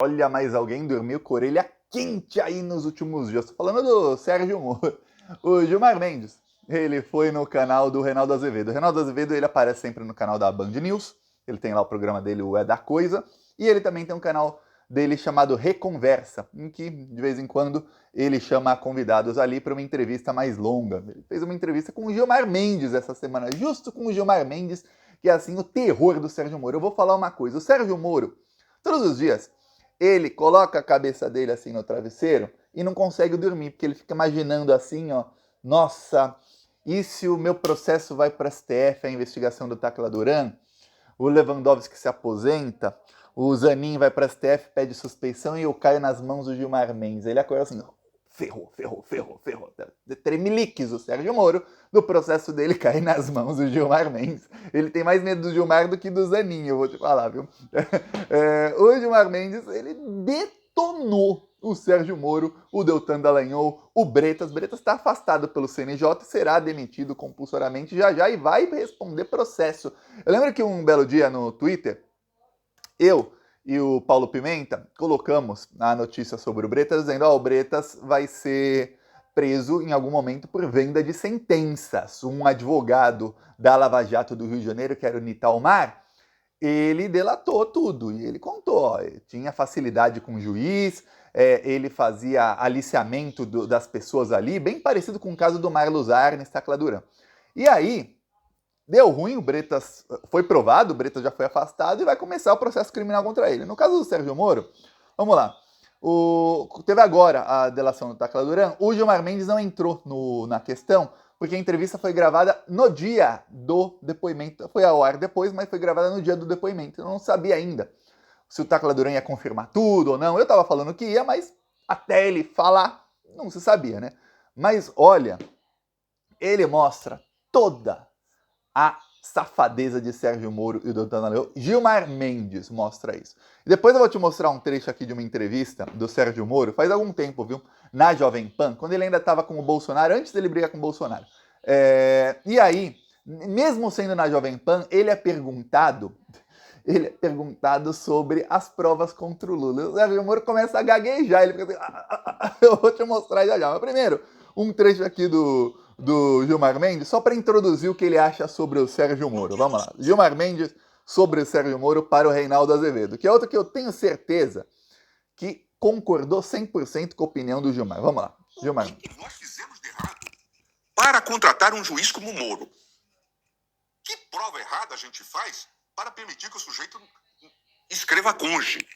Olha, mas alguém dormiu com a orelha quente aí nos últimos dias. Tô falando do Sérgio Moro. O Gilmar Mendes, ele foi no canal do Reinaldo Azevedo. O Reinaldo Azevedo, ele aparece sempre no canal da Band News. Ele tem lá o programa dele, o É da Coisa. E ele também tem um canal dele chamado Reconversa, em que, de vez em quando, ele chama convidados ali para uma entrevista mais longa. Ele fez uma entrevista com o Gilmar Mendes essa semana, justo com o Gilmar Mendes, que é assim o terror do Sérgio Moro. Eu vou falar uma coisa, o Sérgio Moro, todos os dias, ele coloca a cabeça dele assim no travesseiro e não consegue dormir, porque ele fica imaginando assim, ó, nossa, e se o meu processo vai para a STF, a investigação do Tacla Duran, o Lewandowski se aposenta, o Zanin vai para a STF, pede suspeição e eu caio nas mãos do Gilmar Mendes. Ele acorda assim, ó, ferrou. Tremeliques o Sérgio Moro, do processo dele cair nas mãos do Gilmar Mendes. Ele tem mais medo do Gilmar do que do Zanin, eu vou te falar, viu? O Gilmar Mendes, ele detonou o Sérgio Moro, o Deltan Dallagnol, o Bretas. Bretas está afastado pelo CNJ, será demitido compulsoriamente já e vai responder processo. Eu lembro que um belo dia no Twitter, eu e o Paulo Pimenta colocamos a notícia sobre o Bretas, dizendo que o Bretas vai ser preso em algum momento por venda de sentenças. Um advogado da Lava Jato do Rio de Janeiro, que era o Nitalmar, ele delatou tudo e ele contou, ó, tinha facilidade com o juiz, ele fazia aliciamento das pessoas ali, bem parecido com o caso do Marlos Arnes, Tacla Duran. E aí, deu ruim, o Bretas foi provado, o Bretas já foi afastado e vai começar o processo criminal contra ele. No caso do Sérgio Moro, vamos lá. Teve agora a delação do Tacla Duran, o Gilmar Mendes não entrou na questão, porque a entrevista foi gravada no dia do depoimento. Foi ao ar depois, mas foi gravada no dia do depoimento. Eu não sabia ainda se o Tacla Duran ia confirmar tudo ou não. Eu tava falando que ia, mas até ele falar, não se sabia, né? Mas olha, ele mostra toda a safadeza de Sérgio Moro e do Dallagnol. Gilmar Mendes mostra isso. E depois eu vou te mostrar um trecho aqui de uma entrevista do Sérgio Moro, faz algum tempo, viu? Na Jovem Pan, quando ele ainda estava com o Bolsonaro, antes dele brigar com o Bolsonaro. E aí, mesmo sendo na Jovem Pan, ele é perguntado sobre as provas contra o Lula. O Sérgio Moro começa a gaguejar, ele fica assim, eu vou te mostrar já. Mas primeiro, um trecho aqui do Gilmar Mendes, só para introduzir o que ele acha sobre o Sérgio Moro. Vamos lá. Gilmar Mendes sobre o Sérgio Moro para o Reinaldo Azevedo, que é outro que eu tenho certeza que concordou 100% com a opinião do Gilmar. Vamos lá. Gilmar. O que nós fizemos de errado para contratar um juiz como Moro? Que prova errada a gente faz para permitir que o sujeito escreva conge?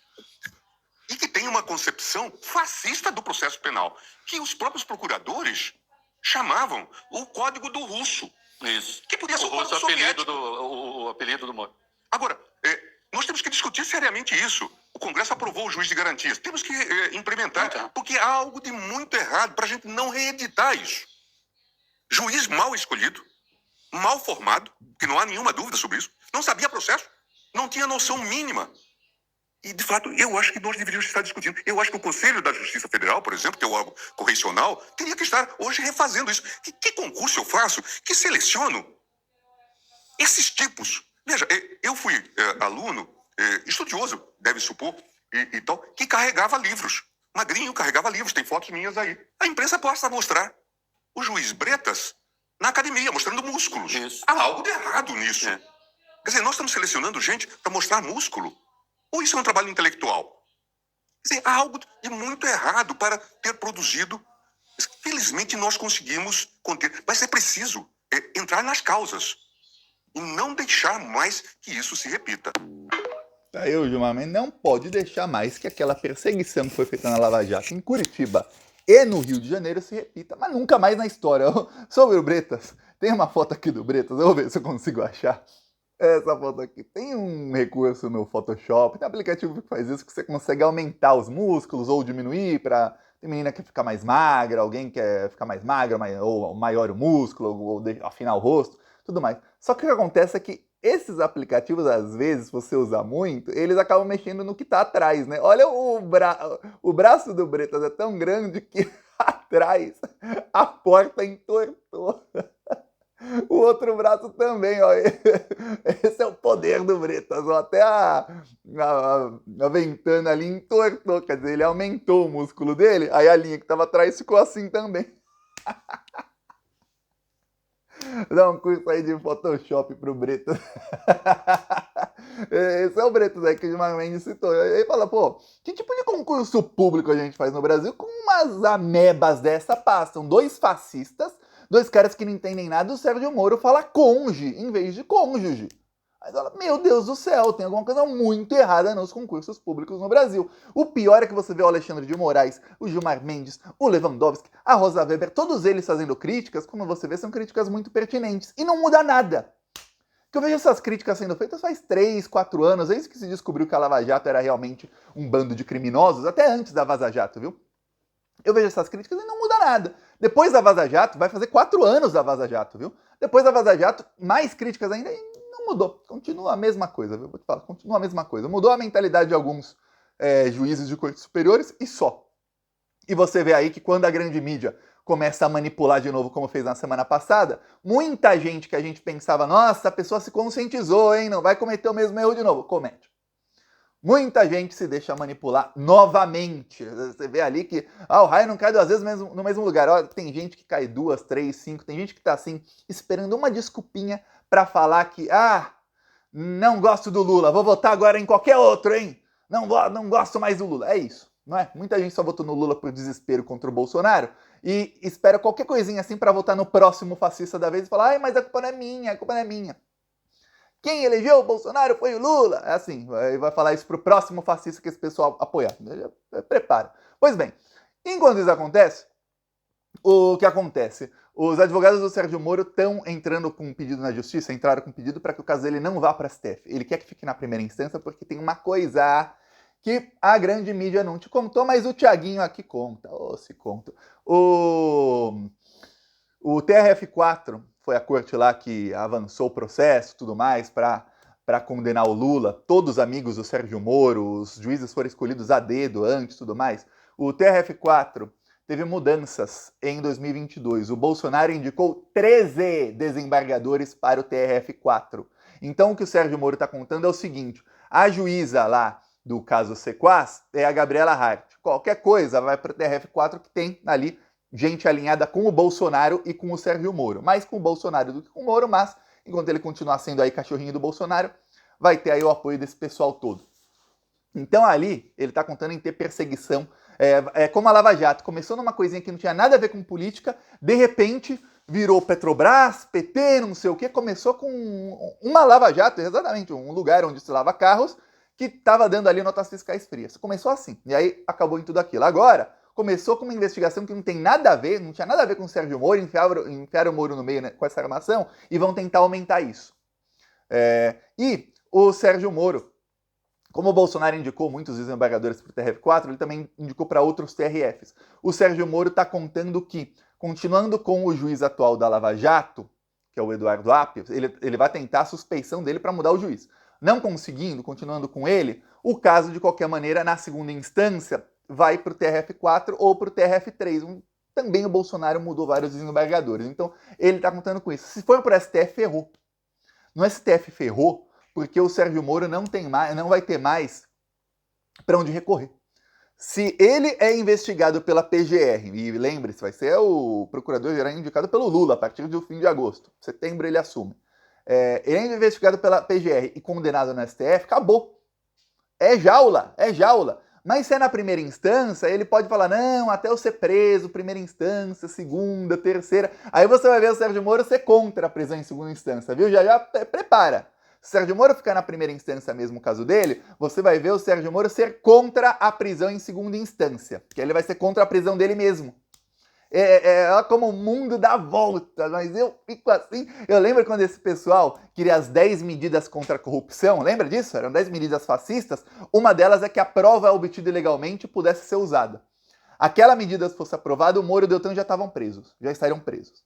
E que tem uma concepção fascista do processo penal, que os próprios procuradores chamavam o código do russo. Isso. Que podia ser o russo, o apelido do Moro. Agora, nós temos que discutir seriamente isso. O Congresso aprovou o juiz de garantias. Temos que implementar, porque há algo de muito errado para a gente não reeditar isso. Juiz mal escolhido, mal formado, que não há nenhuma dúvida sobre isso, não sabia processo, não tinha noção mínima. E, de fato, eu acho que nós deveríamos estar discutindo. Eu acho que o Conselho da Justiça Federal, por exemplo, que é o órgão correcional, teria que estar hoje refazendo isso. Que concurso eu faço? Que seleciono esses tipos? Veja, eu fui aluno, estudioso, deve supor, e tal, que carregava livros. Magrinho carregava livros, tem fotos minhas aí. A imprensa possa mostrar o juiz Bretas na academia, mostrando músculos. Isso. Há algo de errado nisso. Quer dizer, nós estamos selecionando gente para mostrar músculo. Ou isso é um trabalho intelectual? Quer dizer, há algo de muito errado para ter produzido. Felizmente, nós conseguimos conter. Mas é preciso entrar nas causas e não deixar mais que isso se repita. Aí o Gilmar Mendes não pode deixar mais que aquela perseguição que foi feita na Lava Jato em Curitiba e no Rio de Janeiro se repita, mas nunca mais na história. Sobre o Bretas, tem uma foto aqui do Bretas, eu vou ver se eu consigo achar. Essa foto aqui. Tem um recurso no Photoshop, tem um aplicativo que faz isso, que você consegue aumentar os músculos ou diminuir para... Tem menina que quer ficar mais magra, alguém quer ficar mais magra, ou maior o músculo, ou afinar o rosto, tudo mais. Só que o que acontece é que esses aplicativos, às vezes, se você usar muito, eles acabam mexendo no que tá atrás, né? Olha o braço do Bretas é tão grande que atrás a porta entortou. O outro braço também, ó. Esse é o poder do Bretas, ó. Até a ventana ali entortou, quer dizer, ele aumentou o músculo dele, aí a linha que tava atrás ficou assim também. Dá um curso aí de Photoshop pro Bretas. Esse é o Bretas aí que o Gilmar Mendes citou. Ele fala, pô, que tipo de concurso público a gente faz no Brasil com umas amebas dessa passam? Dois fascistas, dois caras que não entendem nada, o Sérgio Moro fala conge em vez de cônjuge. Aí fala, meu Deus do céu, tem alguma coisa muito errada nos concursos públicos no Brasil. O pior é que você vê o Alexandre de Moraes, o Gilmar Mendes, o Lewandowski, a Rosa Weber, todos eles fazendo críticas, como você vê, são críticas muito pertinentes. E não muda nada. Que eu vejo essas críticas sendo feitas faz 3, 4 anos, desde que se descobriu que a Lava Jato era realmente um bando de criminosos, até antes da Vaza Jato, viu? Eu vejo essas críticas e não muda nada. Depois da Vaza Jato, vai fazer 4 anos da Vaza Jato, viu? Depois da Vaza Jato, mais críticas ainda e não mudou. Continua a mesma coisa, viu? Vou te falar, continua a mesma coisa. Mudou a mentalidade de alguns juízes de cortes superiores e só. E você vê aí que quando a grande mídia começa a manipular de novo, como fez na semana passada, muita gente que a gente pensava, nossa, a pessoa se conscientizou, hein? Não vai cometer o mesmo erro de novo. Comete. Muita gente se deixa manipular novamente. Você vê ali que o raio não cai 2 vezes no mesmo lugar. Olha, tem gente que cai 2, 3, 5. Tem gente que tá assim, esperando uma desculpinha para falar que, não gosto do Lula, vou votar agora em qualquer outro, hein? Não gosto mais do Lula. É isso, não é? Muita gente só votou no Lula por desespero contra o Bolsonaro e espera qualquer coisinha assim para votar no próximo fascista da vez e falar, mas a culpa não é minha, a culpa não é minha. Quem elegeu o Bolsonaro foi o Lula. É assim, vai falar isso pro próximo fascista que esse pessoal apoiar. Prepara. Pois bem, enquanto isso acontece, o que acontece? Os advogados do Sérgio Moro estão entrando com um pedido na justiça, entraram com um pedido para que o caso dele não vá para a STF. Ele quer que fique na primeira instância porque tem uma coisa que a grande mídia não te contou, mas o Thiaguinho aqui conta. Se conta. O TRF4 foi a corte lá que avançou o processo, tudo mais, para condenar o Lula. Todos os amigos do Sérgio Moro, os juízes foram escolhidos a dedo antes, tudo mais. O TRF4 teve mudanças em 2022. O Bolsonaro indicou 13 desembargadores para o TRF4. Então o que o Sérgio Moro está contando é o seguinte, a juíza lá do caso Sequaz é a Gabriela Hart. Qualquer coisa vai para o TRF4 que tem ali gente alinhada com o Bolsonaro e com o Sérgio Moro. Mais com o Bolsonaro do que com o Moro, mas enquanto ele continuar sendo aí cachorrinho do Bolsonaro, vai ter aí o apoio desse pessoal todo. Então ali, ele está contando em ter perseguição. Como a Lava Jato, começou numa coisinha que não tinha nada a ver com política, de repente virou Petrobras, PT, não sei o que, começou com uma Lava Jato, exatamente, um lugar onde se lava carros, que estava dando ali notas fiscais frias. Começou assim, e aí acabou em tudo aquilo. Agora, começou com uma investigação que não tem nada a ver, não tinha nada a ver com o Sérgio Moro, enfiaram o Moro no meio, né, com essa armação, e vão tentar aumentar isso. E o Sérgio Moro, como o Bolsonaro indicou muitos desembargadores para o TRF4, ele também indicou para outros TRFs. O Sérgio Moro está contando que, continuando com o juiz atual da Lava Jato, que é o Eduardo Apio, ele vai tentar a suspeição dele para mudar o juiz. Não conseguindo, continuando com ele, o caso, de qualquer maneira, na segunda instância, vai para o TRF4 ou para o TRF3. Também o Bolsonaro mudou vários desembargadores. Então, ele está contando com isso. Se for para o STF, ferrou. No STF ferrou, porque o Sérgio Moro não vai ter mais para onde recorrer. Se ele é investigado pela PGR, e lembre-se, vai ser o procurador-geral indicado pelo Lula a partir do fim de agosto. Setembro ele assume. Ele é investigado pela PGR e condenado no STF, acabou. É jaula. Mas se é na primeira instância, ele pode falar, não, até eu ser preso, primeira instância, segunda, terceira. Aí você vai ver o Sérgio Moro ser contra a prisão em segunda instância, viu? Já prepara. Se o Sérgio Moro ficar na primeira instância mesmo, o caso dele, você vai ver o Sérgio Moro ser contra a prisão em segunda instância. Que ele vai ser contra a prisão dele mesmo. Olha como o mundo dá volta, mas eu fico assim. Eu lembro quando esse pessoal queria as 10 medidas contra a corrupção, lembra disso? Eram 10 medidas fascistas. Uma delas é que a prova obtida ilegalmente pudesse ser usada. Aquela medida, se fosse aprovada, o Moro e o Deltan já estariam presos.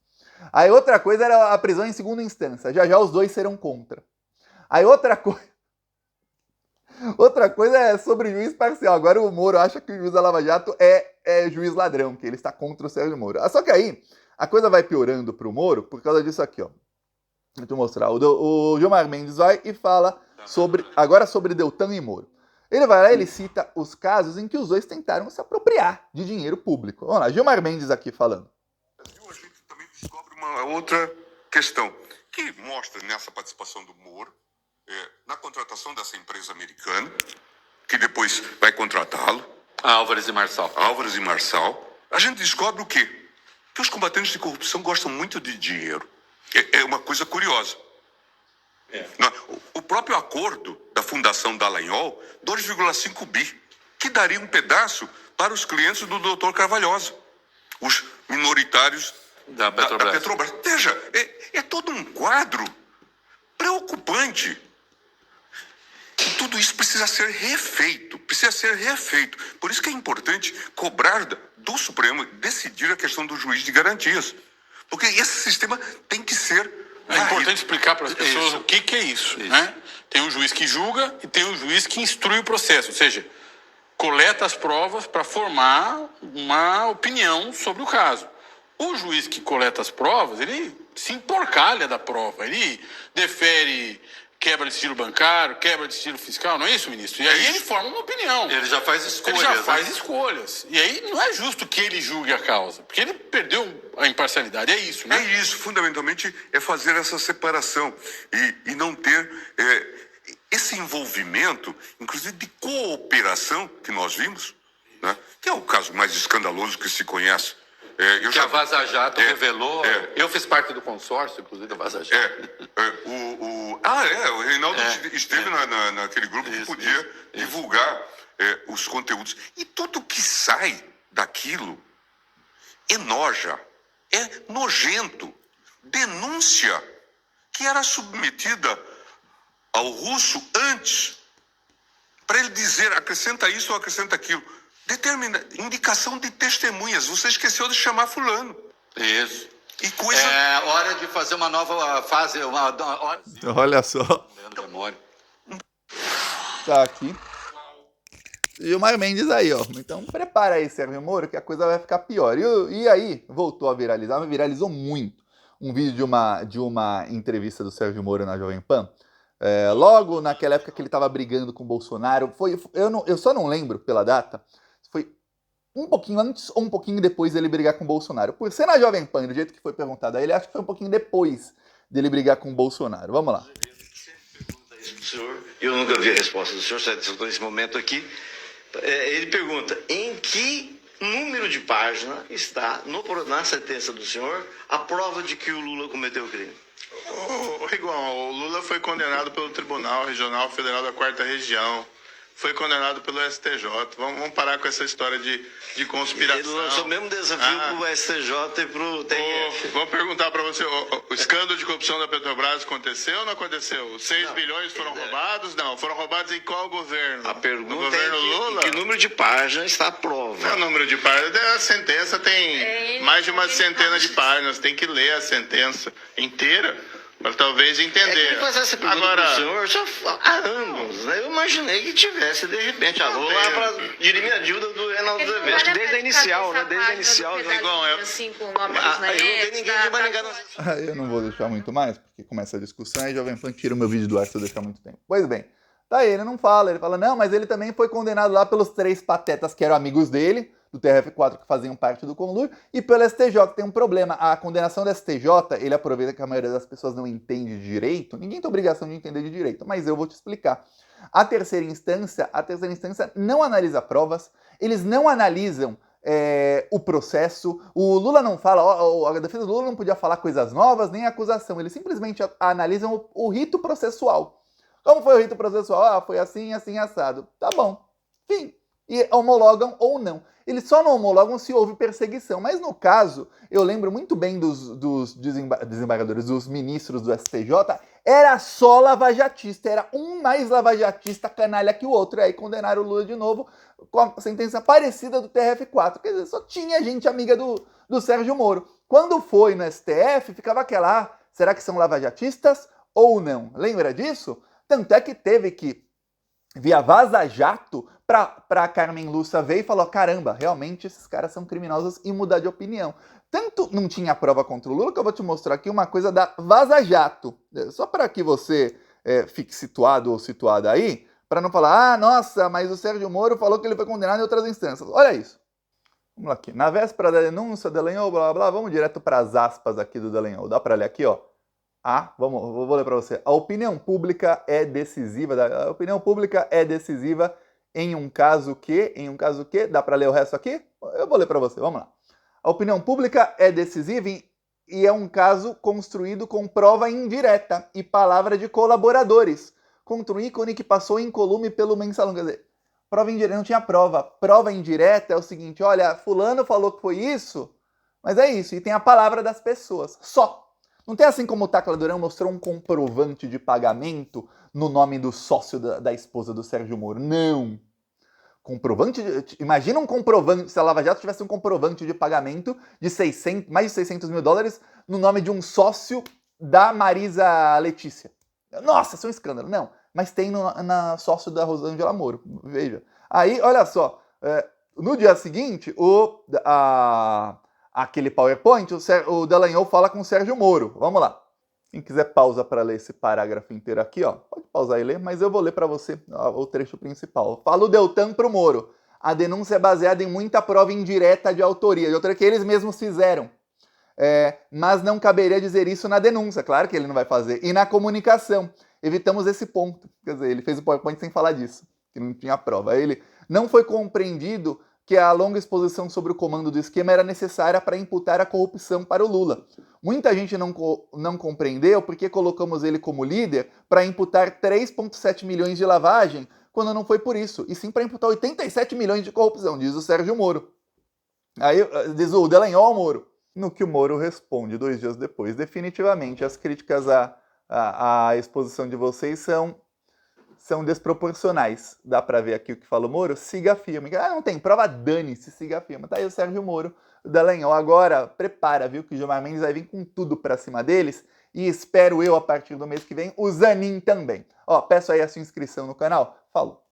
Aí outra coisa era a prisão em segunda instância. Já os dois serão contra. Aí outra coisa é sobre juiz parcial. Agora o Moro acha que o juiz da Lava Jato é juiz ladrão, que ele está contra o Sérgio Moro. Só que aí a coisa vai piorando pro Moro por causa disso aqui, ó. Vou te mostrar. O Gilmar Mendes vai e fala agora sobre Deltan e Moro. Ele vai lá e ele cita os casos em que os dois tentaram se apropriar de dinheiro público. Vamos lá, Gilmar Mendes aqui falando. A gente também descobre uma outra questão que mostra nessa participação do Moro na contratação dessa empresa americana, que depois vai contratá-lo. Álvares e Marçal. Álvares e Marçal. A gente descobre o quê? Que os combatentes de corrupção gostam muito de dinheiro. É uma coisa curiosa. O próprio acordo da Fundação Dallagnol, 2,5 bi, que daria um pedaço para os clientes do Dr. Carvalhosa, os minoritários Da Petrobras. Veja, é todo um quadro preocupante. E tudo isso precisa ser refeito. Por isso que é importante cobrar do Supremo decidir a questão do juiz de garantias. Porque esse sistema tem que ser... É importante explicar para as pessoas o que é isso. Né? Tem um juiz que julga e tem um juiz que instrui o processo. Ou seja, coleta as provas para formar uma opinião sobre o caso. O juiz que coleta as provas, ele se emporcalha da prova. Ele defere quebra de estilo bancário, quebra de estilo fiscal, não é isso, ministro? E aí ele forma uma opinião. Ele já faz escolhas. Escolhas. E aí não é justo que ele julgue a causa, porque ele perdeu a imparcialidade. É isso, né? É isso, fundamentalmente, é fazer essa separação e não ter esse envolvimento, inclusive de cooperação que nós vimos, né? Que é o caso mais escandaloso que se conhece. A Vaza Jato revelou. Eu fiz parte do consórcio, inclusive, da Vaza Jato. O Reinaldo esteve naquele grupo que podia divulgar os conteúdos. E tudo que sai daquilo enoja, é nojento. Denúncia que era submetida ao russo antes, para ele dizer, acrescenta isso ou acrescenta aquilo. Indicação de testemunhas. Você esqueceu de chamar fulano. Isso. E coisa... É hora de fazer uma nova fase. Olha só. Memória. Tá aqui. Gilmar Mendes aí, ó. Então prepara aí, Sérgio Moro, que a coisa vai ficar pior. E aí, voltou a viralizar, mas viralizou muito. Um vídeo de uma entrevista do Sérgio Moro na Jovem Pan. Logo naquela época que ele estava brigando com o Bolsonaro. Eu só não lembro pela data. Foi um pouquinho antes ou um pouquinho depois dele brigar com o Bolsonaro. Por ser na Jovem Pan, do jeito que foi perguntado a ele, acho que foi um pouquinho depois dele brigar com o Bolsonaro. Vamos lá. Eu nunca vi a resposta do senhor, só nesse momento aqui. Ele pergunta, em que número de página está na sentença do senhor a prova de que o Lula cometeu o crime? Ô Rigon, o Lula foi condenado pelo Tribunal Regional Federal da 4ª Região. Foi condenado pelo STJ. Vamos parar com essa história de conspiração. Ele lançou o mesmo desafio para o STJ e para o TRF. Vou perguntar para você, o escândalo de corrupção da Petrobras aconteceu ou não aconteceu? 6 bilhões foram roubados? Não. Foram roubados em qual governo? A pergunta no governo Lula? Em que número de páginas está a prova? O número de páginas, a sentença tem mais de uma centena de páginas. Tem que ler a sentença inteira para talvez entender. Eu fazer essa pergunta agora, pro senhor já há anos, né? Eu imaginei que tivesse, de repente, vou lá para dirimir a dívida do Reinaldo Azevedo. Acho que desde a inicial, né? Desde a inicial. Assim, com o nome dos Eu não vou deixar muito mais, porque começa a discussão e Jovem Pan tira o meu vídeo do ar se eu deixar muito tempo. Pois bem, tá aí, ele não fala, ele fala, não, mas ele também foi condenado lá pelos 3 patetas que eram amigos dele, do TRF4 que faziam parte do conluio, e pelo STJ, que tem um problema. A condenação do STJ, ele aproveita que a maioria das pessoas não entende de direito, ninguém tem obrigação de entender de direito, mas eu vou te explicar. A terceira instância não analisa provas, eles não analisam o processo, o Lula não fala, a defesa do Lula não podia falar coisas novas, nem acusação, eles simplesmente analisam o rito processual. Como foi o rito processual? Foi assim, assim, assado. Tá bom. Fim. E homologam ou não. Eles só não homologam se houve perseguição. Mas no caso, eu lembro muito bem dos desembargadores, dos ministros do STJ, era só lavajatista, era um mais lavajatista canalha que o outro. E aí condenaram o Lula de novo com a sentença parecida do TRF4. Quer dizer, só tinha gente amiga do Sérgio Moro. Quando foi no STF, ficava aquela, será que são lavajatistas ou não? Lembra disso? Tanto é que teve que, via Vaza Jato, pra Carmen Lúcia ver e falou, caramba, realmente esses caras são criminosos, e mudar de opinião. Tanto não tinha prova contra o Lula que eu vou te mostrar aqui uma coisa da Vaza Jato. Só para que você fique situado ou situada aí, para não falar, ah, nossa, mas o Sérgio Moro falou que ele foi condenado em outras instâncias. Olha isso. Vamos lá aqui. Na véspera da denúncia, Dallagnol, blá, blá, blá, vamos direto para as aspas aqui do Dallagnol. Dá para ler aqui, ó. Vou ler para você. A opinião pública é decisiva. A opinião pública é decisiva em um caso que... Em um caso que... Dá para ler o resto aqui? Eu vou ler para você. Vamos lá. A opinião pública é decisiva e é um caso construído com prova indireta e palavra de colaboradores. Contra um ícone que passou incolume pelo mensalão. Quer dizer, prova indireta, não tinha prova. Prova indireta é o seguinte, olha, fulano falou que foi isso, mas é isso. E tem a palavra das pessoas. Só. Não tem assim como o Tacla Duran mostrou um comprovante de pagamento no nome do sócio da esposa do Sérgio Moro. Não. Comprovante, imagina um comprovante, se a Lava Jato tivesse um comprovante de pagamento de mais de 600 mil dólares no nome de um sócio da Marisa Letícia. Nossa, isso é um escândalo. Não, mas tem na sócio da Rosângela Moro. Veja. Aí, olha só, no dia seguinte, aquele PowerPoint, o Dallagnol fala com o Sérgio Moro. Vamos lá. Quem quiser pausa para ler esse parágrafo inteiro aqui, ó, pode pausar e ler, mas eu vou ler para você o trecho principal. Fala o Deltan pro Moro. A denúncia é baseada em muita prova indireta de autoria que eles mesmos fizeram. Mas não caberia dizer isso na denúncia, claro que ele não vai fazer. E na comunicação, evitamos esse ponto. Quer dizer, ele fez o PowerPoint sem falar disso, que não tinha prova. Ele não foi compreendido que a longa exposição sobre o comando do esquema era necessária para imputar a corrupção para o Lula. Muita gente não compreendeu porque colocamos ele como líder para imputar 3,7 milhões de lavagem, quando não foi por isso, e sim para imputar 87 milhões de corrupção, diz o Sérgio Moro. Aí diz o Dallagnol ao Moro. No que o Moro responde 2 dias depois, definitivamente as críticas à exposição de vocês são desproporcionais. Dá pra ver aqui o que fala o Moro? Siga firme. Não tem prova, dane-se, siga firme. Tá aí o Sérgio Moro, o Dallagnol. Agora, prepara, viu, que o Gilmar Mendes vai vir com tudo pra cima deles. E espero eu, a partir do mês que vem, o Zanin também. Ó, peço aí a sua inscrição no canal. Falou!